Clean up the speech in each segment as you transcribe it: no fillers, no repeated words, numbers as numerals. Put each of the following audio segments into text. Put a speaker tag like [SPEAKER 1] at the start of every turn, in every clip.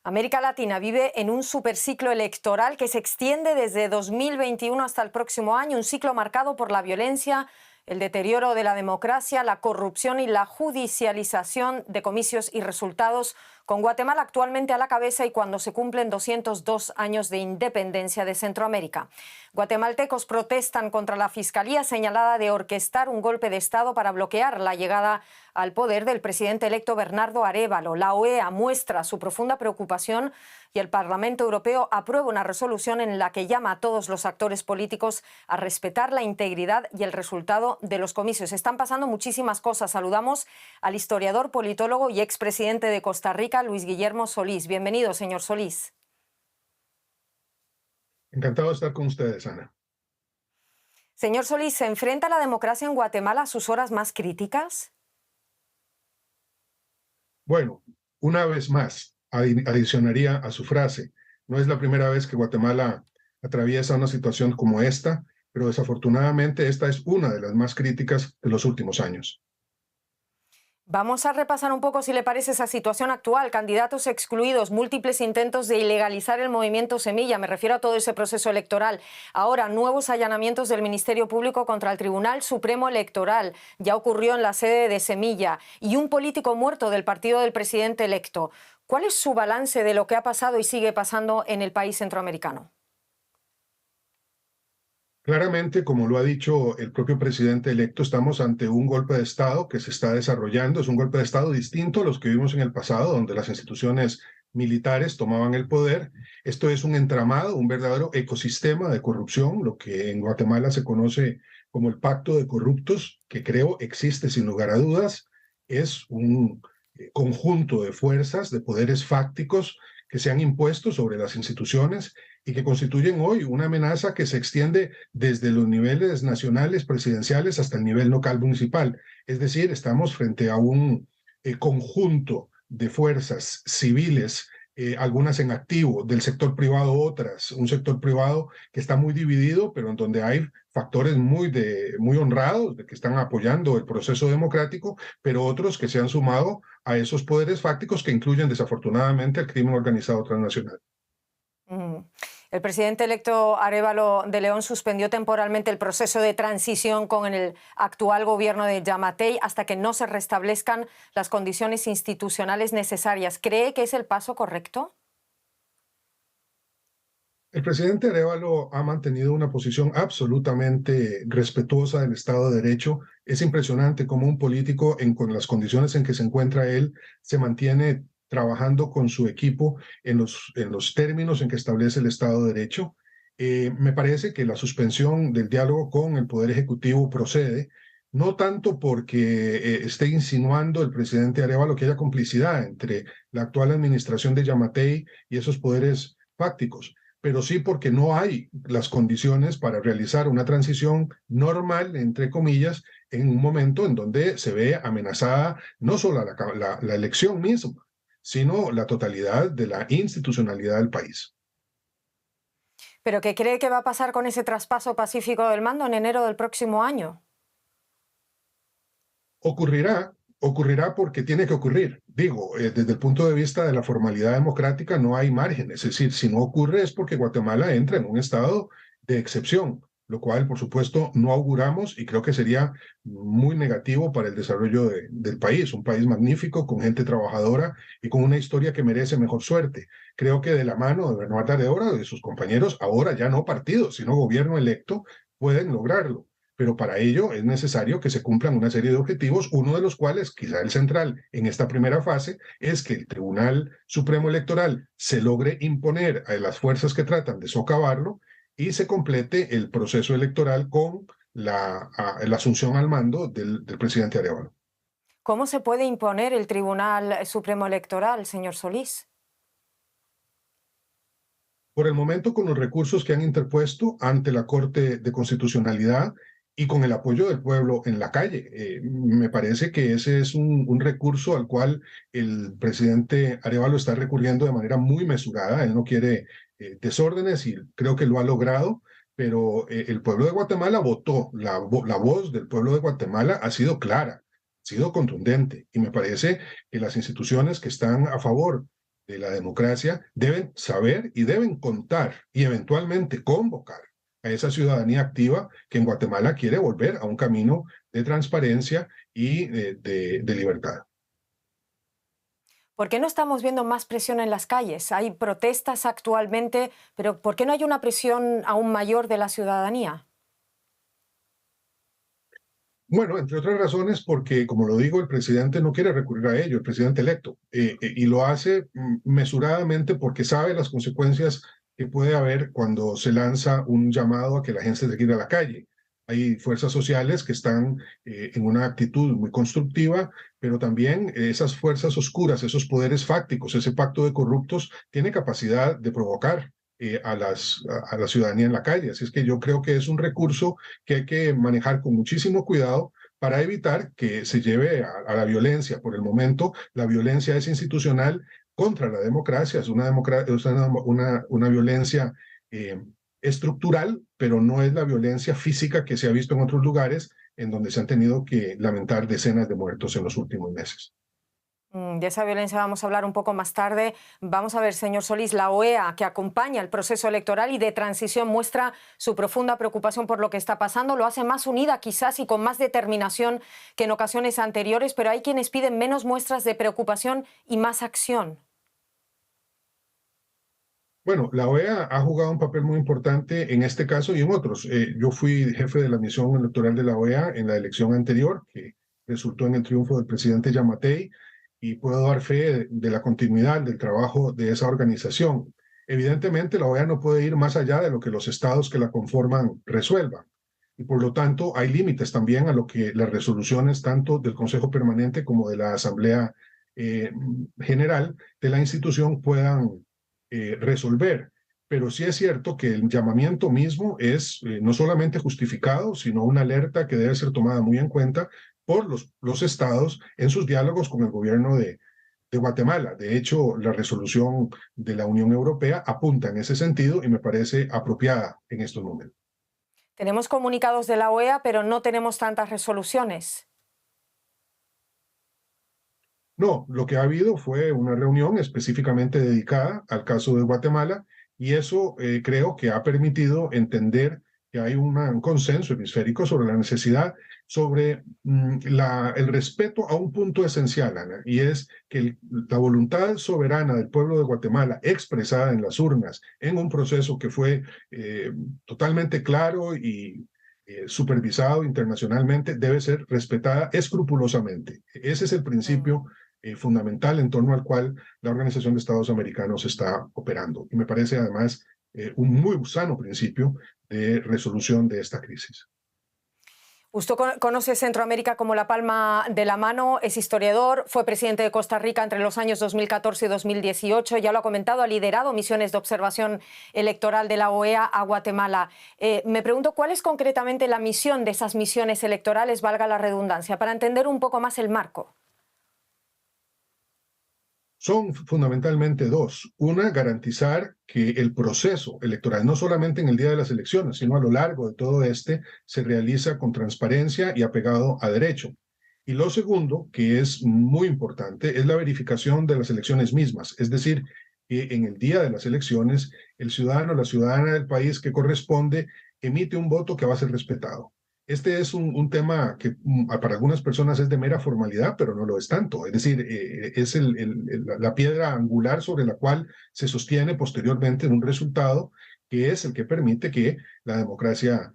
[SPEAKER 1] América Latina vive en un superciclo electoral que se extiende desde 2021 hasta el próximo año, un ciclo marcado por la violencia, el deterioro de la democracia, la corrupción y la judicialización de comicios y resultados, con Guatemala actualmente a la cabeza y cuando se cumplen 202 años de independencia de Centroamérica. Guatemaltecos protestan contra la Fiscalía señalada de orquestar un golpe de Estado para bloquear la llegada al poder del presidente electo Bernardo Arévalo. La OEA muestra su profunda preocupación y el Parlamento Europeo aprueba una resolución en la que llama a todos los actores políticos a respetar la integridad y el resultado de los comicios. Están pasando muchísimas cosas. Saludamos al historiador, politólogo y expresidente de Costa Rica, Luis Guillermo Solís. Bienvenido, señor Solís.
[SPEAKER 2] Encantado de estar con ustedes, Ana.
[SPEAKER 1] Señor Solís, ¿se enfrenta la democracia en Guatemala a sus horas más críticas?
[SPEAKER 2] Bueno, una vez más, adicionaría a su frase, no es la primera vez que Guatemala atraviesa una situación como esta, pero desafortunadamente esta es una de las más críticas de los últimos años.
[SPEAKER 1] Vamos a repasar un poco, si le parece, esa situación actual. Candidatos excluidos, múltiples intentos de ilegalizar el movimiento Semilla, me refiero a todo ese proceso electoral. Ahora, nuevos allanamientos del Ministerio Público contra el Tribunal Supremo Electoral. Ya ocurrió en la sede de Semilla. Y un político muerto del partido del presidente electo. ¿Cuál es su balance de lo que ha pasado y sigue pasando en el país centroamericano?
[SPEAKER 2] Claramente, como lo ha dicho el propio presidente electo, estamos ante un golpe de Estado que se está desarrollando. Es un golpe de Estado distinto a los que vimos en el pasado, donde las instituciones militares tomaban el poder. Esto es un entramado, un verdadero ecosistema de corrupción, lo que en Guatemala se conoce como el Pacto de Corruptos, que creo existe sin lugar a dudas. Es un conjunto de fuerzas, de poderes fácticos que se han impuesto sobre las instituciones y que constituyen hoy una amenaza que se extiende desde los niveles nacionales, presidenciales, hasta el nivel local municipal. Es decir, estamos frente a un conjunto de fuerzas civiles, algunas en activo, del sector privado otras, un sector privado que está muy dividido, pero en donde hay factores muy honrados de que están apoyando el proceso democrático, pero otros que se han sumado a esos poderes fácticos que incluyen desafortunadamente el crimen organizado transnacional.
[SPEAKER 1] El presidente electo Arévalo de León suspendió temporalmente el proceso de transición con el actual gobierno de Yamatei hasta que no se restablezcan las condiciones institucionales necesarias. ¿Cree que es el paso correcto?
[SPEAKER 2] El presidente Arévalo ha mantenido una posición absolutamente respetuosa del Estado de Derecho. Es impresionante cómo un político, con las condiciones en que se encuentra él, se mantiene trabajando con su equipo en los términos en que establece el Estado de Derecho. Me parece que la suspensión del diálogo con el Poder Ejecutivo procede, no tanto porque esté insinuando el presidente Arévalo que haya complicidad entre la actual administración de Yamatei y esos poderes fácticos, pero sí porque no hay las condiciones para realizar una transición normal, entre comillas, en un momento en donde se ve amenazada no solo la elección misma, sino la totalidad de la institucionalidad del país.
[SPEAKER 1] ¿Pero qué cree que va a pasar con ese traspaso pacífico del mando en enero del próximo año?
[SPEAKER 2] Ocurrirá porque tiene que ocurrir. Digo, desde el punto de vista de la formalidad democrática no hay margen. Es decir, si no ocurre es porque Guatemala entra en un estado de excepción, lo cual, por supuesto, no auguramos y creo que sería muy negativo para el desarrollo del país. Un país magnífico, con gente trabajadora y con una historia que merece mejor suerte. Creo que de la mano de Bernardo Arévalo y de sus compañeros, ahora ya no partido, sino gobierno electo, pueden lograrlo. Pero para ello es necesario que se cumplan una serie de objetivos, uno de los cuales, quizá el central en esta primera fase, es que el Tribunal Supremo Electoral se logre imponer a las fuerzas que tratan de socavarlo y se complete el proceso electoral con la asunción al mando del presidente Arévalo.
[SPEAKER 1] ¿Cómo se puede imponer el Tribunal Supremo Electoral, señor Solís?
[SPEAKER 2] Por el momento, con los recursos que han interpuesto ante la Corte de Constitucionalidad y con el apoyo del pueblo en la calle. Me parece que ese es un recurso al cual el presidente Arévalo está recurriendo de manera muy mesurada. Él no quiere desórdenes y creo que lo ha logrado, pero el pueblo de Guatemala votó. La voz del pueblo de Guatemala ha sido clara. sido contundente y me parece que las instituciones que están a favor de la democracia deben saber y deben contar y eventualmente convocar a esa ciudadanía activa que en Guatemala quiere volver a un camino de transparencia y de libertad.
[SPEAKER 1] ¿Por qué no estamos viendo más presión en las calles? Hay protestas actualmente, pero ¿por qué no hay una presión aún mayor de la ciudadanía?
[SPEAKER 2] Bueno, entre otras razones porque, como lo digo, el presidente no quiere recurrir a ello, el presidente electo, y lo hace mesuradamente porque sabe las consecuencias que puede haber cuando se lanza un llamado a que la gente se quiera a la calle. Hay fuerzas sociales que están en una actitud muy constructiva, pero también esas fuerzas oscuras, esos poderes fácticos, ese pacto de corruptos, tiene capacidad de provocar a la ciudadanía en la calle. Así es que yo creo que es un recurso que hay que manejar con muchísimo cuidado para evitar que se lleve a la violencia. Por el momento, la violencia es institucional contra la democracia, es una violencia eh, estructural, pero no es la violencia física que se ha visto en otros lugares en donde se han tenido que lamentar decenas de muertos en los últimos meses.
[SPEAKER 1] De esa violencia vamos a hablar un poco más tarde. Vamos a ver, señor Solís, la OEA, que acompaña el proceso electoral y de transición, muestra su profunda preocupación por lo que está pasando. Lo hace más unida quizás y con más determinación que en ocasiones anteriores, pero hay quienes piden menos muestras de preocupación y más acción.
[SPEAKER 2] Bueno, la OEA ha jugado un papel muy importante en este caso y en otros. Yo fui jefe de la misión electoral de la OEA en la elección anterior, que resultó en el triunfo del presidente Yamatei, y puedo dar fe de la continuidad del trabajo de esa organización. Evidentemente, la OEA no puede ir más allá de lo que los estados que la conforman resuelvan. Y por lo tanto, hay límites también a lo que las resoluciones tanto del Consejo Permanente como de la Asamblea General de la institución puedan resolver. Pero sí es cierto que el llamamiento mismo es no solamente justificado, sino una alerta que debe ser tomada muy en cuenta por los estados en sus diálogos con el gobierno de Guatemala. De hecho, la resolución de la Unión Europea apunta en ese sentido y me parece apropiada en estos momentos.
[SPEAKER 1] Tenemos comunicados de la OEA, pero no tenemos tantas resoluciones.
[SPEAKER 2] No, lo que ha habido fue una reunión específicamente dedicada al caso de Guatemala y eso creo que ha permitido entender que hay un consenso hemisférico sobre la necesidad, sobre el respeto a un punto esencial, Ana, y es que la voluntad soberana del pueblo de Guatemala expresada en las urnas en un proceso que fue totalmente claro y supervisado internacionalmente debe ser respetada escrupulosamente. Ese es el principio fundamental en torno al cual la Organización de Estados Americanos está operando. Y me parece además un muy sano principio de resolución de esta crisis.
[SPEAKER 1] Usted conoce Centroamérica como la palma de la mano, es historiador, fue presidente de Costa Rica entre los años 2014 y 2018, ya lo ha comentado, ha liderado misiones de observación electoral de la OEA a Guatemala. Me pregunto cuál es concretamente la misión de esas misiones electorales, valga la redundancia, para entender un poco más el marco.
[SPEAKER 2] Son fundamentalmente dos. Una, garantizar que el proceso electoral, no solamente en el día de las elecciones, sino a lo largo de todo se realiza con transparencia y apegado a derecho. Y lo segundo, que es muy importante, es la verificación de las elecciones mismas. Es decir, que en el día de las elecciones, el ciudadano o la ciudadana del país que corresponde emite un voto que va a ser respetado. Este es un tema que para algunas personas es de mera formalidad, pero no lo es tanto. Es decir, es la piedra angular sobre la cual se sostiene posteriormente un resultado que es el que permite que la democracia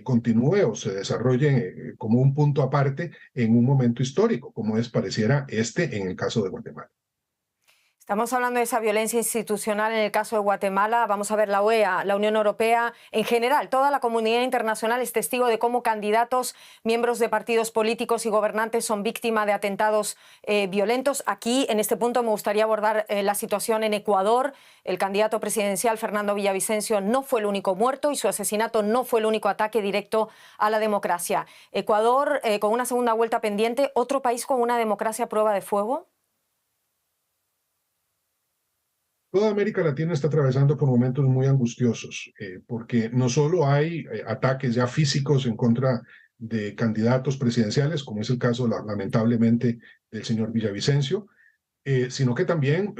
[SPEAKER 2] continúe o se desarrolle como un punto aparte en un momento histórico, como pareciera en el caso de Guatemala.
[SPEAKER 1] Estamos hablando de esa violencia institucional en el caso de Guatemala. Vamos a ver la OEA, la Unión Europea, en general, toda la comunidad internacional es testigo de cómo candidatos, miembros de partidos políticos y gobernantes son víctimas de atentados violentos. Aquí, en este punto, me gustaría abordar la situación en Ecuador. El candidato presidencial, Fernando Villavicencio, no fue el único muerto y su asesinato no fue el único ataque directo a la democracia. Ecuador, con una segunda vuelta pendiente, ¿otro país con una democracia a prueba de fuego?
[SPEAKER 2] Toda América Latina está atravesando por momentos muy angustiosos, porque no solo hay ataques ya físicos en contra de candidatos presidenciales, como es el caso, lamentablemente, del señor Villavicencio, sino que también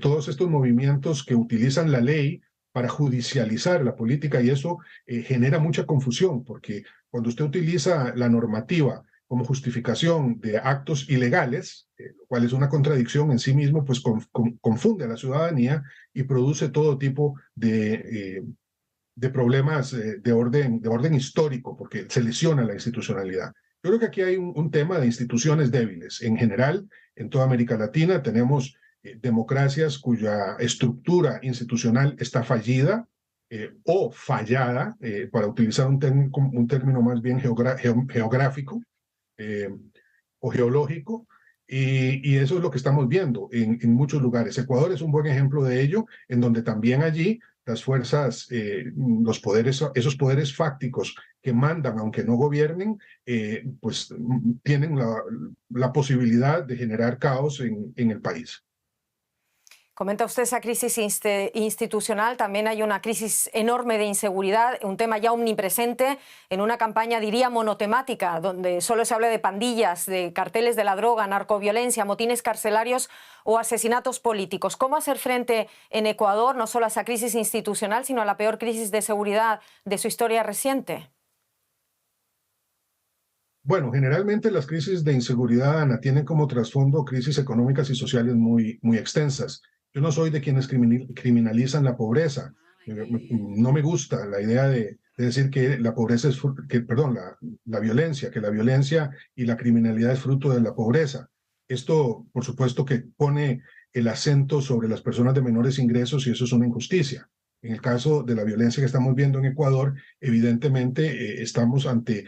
[SPEAKER 2] todos estos movimientos que utilizan la ley para judicializar la política, y eso genera mucha confusión, porque cuando usted utiliza la normativa como justificación de actos ilegales, lo cual es una contradicción en sí mismo, pues confunde a la ciudadanía y produce todo tipo de problemas de orden histórico, porque se lesiona la institucionalidad. Yo creo que aquí hay un tema de instituciones débiles. En general, en toda América Latina tenemos democracias cuya estructura institucional está fallida o fallada, para utilizar un término más bien geográfico eh, o geológico, y eso es lo que estamos viendo en muchos lugares. Ecuador es un buen ejemplo de ello, en donde también allí las fuerzas, los poderes, esos poderes fácticos que mandan, aunque no gobiernen, pues tienen la posibilidad de generar caos en el país.
[SPEAKER 1] Comenta usted esa crisis institucional, también hay una crisis enorme de inseguridad, un tema ya omnipresente en una campaña, diría, monotemática, donde solo se habla de pandillas, de carteles de la droga, narcoviolencia, motines carcelarios o asesinatos políticos. ¿Cómo hacer frente en Ecuador no solo a esa crisis institucional, sino a la peor crisis de seguridad de su historia reciente?
[SPEAKER 2] Bueno, generalmente las crisis de inseguridad, Ana, tienen como trasfondo crisis económicas y sociales muy extensas. Yo no soy de quienes criminalizan la pobreza. No me gusta la idea de decir que la pobreza es, perdón, la violencia, que la violencia y la criminalidad es fruto de la pobreza. Esto, por supuesto, que pone el acento sobre las personas de menores ingresos, y eso es una injusticia. En el caso de la violencia que estamos viendo en Ecuador, evidentemente estamos ante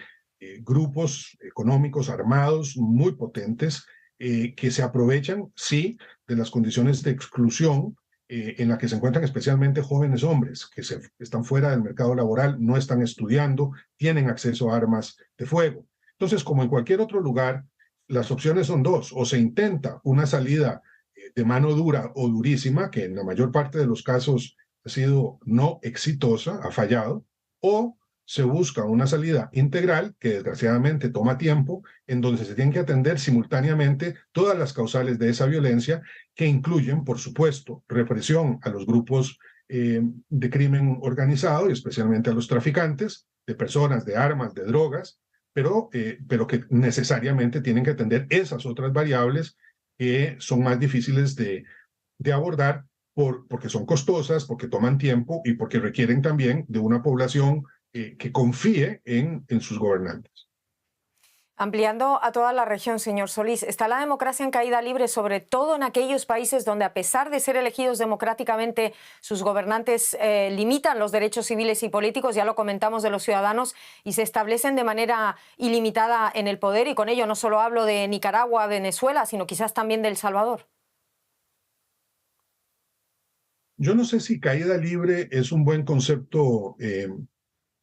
[SPEAKER 2] grupos económicos armados muy potentes que se aprovechan, sí, de las condiciones de exclusión en la que se encuentran especialmente jóvenes hombres que están fuera del mercado laboral, no están estudiando, tienen acceso a armas de fuego. Entonces, como en cualquier otro lugar, las opciones son dos: o se intenta una salida de mano dura o durísima, que en la mayor parte de los casos ha sido no exitosa, ha fallado, o se busca una salida integral que desgraciadamente toma tiempo, en donde se tienen que atender simultáneamente todas las causales de esa violencia, que incluyen, por supuesto, represión a los grupos de crimen organizado y especialmente a los traficantes de personas, de armas, de drogas, pero que necesariamente tienen que atender esas otras variables que son más difíciles de abordar porque son costosas, porque toman tiempo y porque requieren también de una población que confíe en sus gobernantes.
[SPEAKER 1] Ampliando a toda la región, señor Solís, ¿está la democracia en caída libre, sobre todo en aquellos países donde, a pesar de ser elegidos democráticamente, sus gobernantes limitan los derechos civiles y políticos, ya lo comentamos, de los ciudadanos, y se establecen de manera ilimitada en el poder? Y con ello no solo hablo de Nicaragua, Venezuela, sino quizás también de El Salvador.
[SPEAKER 2] Yo no sé si caída libre es un buen concepto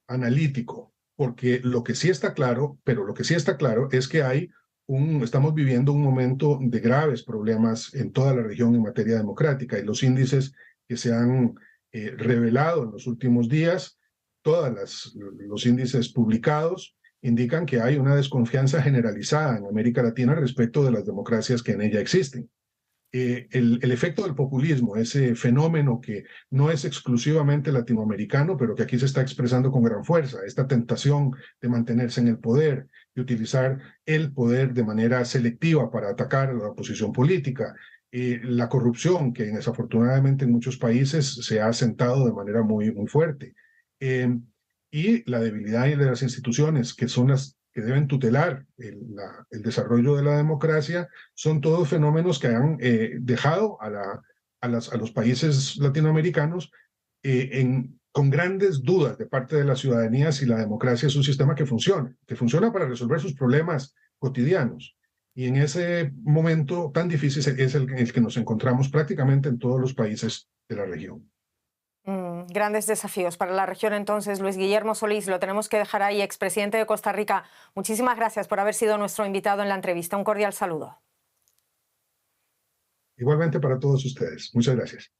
[SPEAKER 2] analítico, porque lo que sí está claro, es que estamos viviendo un momento de graves problemas en toda la región en materia democrática, y los índices que se han revelado en los últimos días, los índices publicados, indican que hay una desconfianza generalizada en América Latina respecto de las democracias que en ella existen. El efecto del populismo, ese fenómeno que no es exclusivamente latinoamericano, pero que aquí se está expresando con gran fuerza, esta tentación de mantenerse en el poder, de utilizar el poder de manera selectiva para atacar a la oposición política, la corrupción, que desafortunadamente en muchos países se ha asentado de manera muy fuerte, y la debilidad de las instituciones, que son las que deben tutelar el desarrollo de la democracia, son todos fenómenos que han dejado a los países latinoamericanos con grandes dudas de parte de la ciudadanía si la democracia es un sistema que funciona para resolver sus problemas cotidianos. Y en ese momento tan difícil es el que nos encontramos prácticamente en todos los países de la región.
[SPEAKER 1] Grandes desafíos para la región, entonces. Luis Guillermo Solís, lo tenemos que dejar ahí, expresidente de Costa Rica. Muchísimas gracias por haber sido nuestro invitado en la entrevista. Un cordial saludo.
[SPEAKER 2] Igualmente para todos ustedes. Muchas gracias.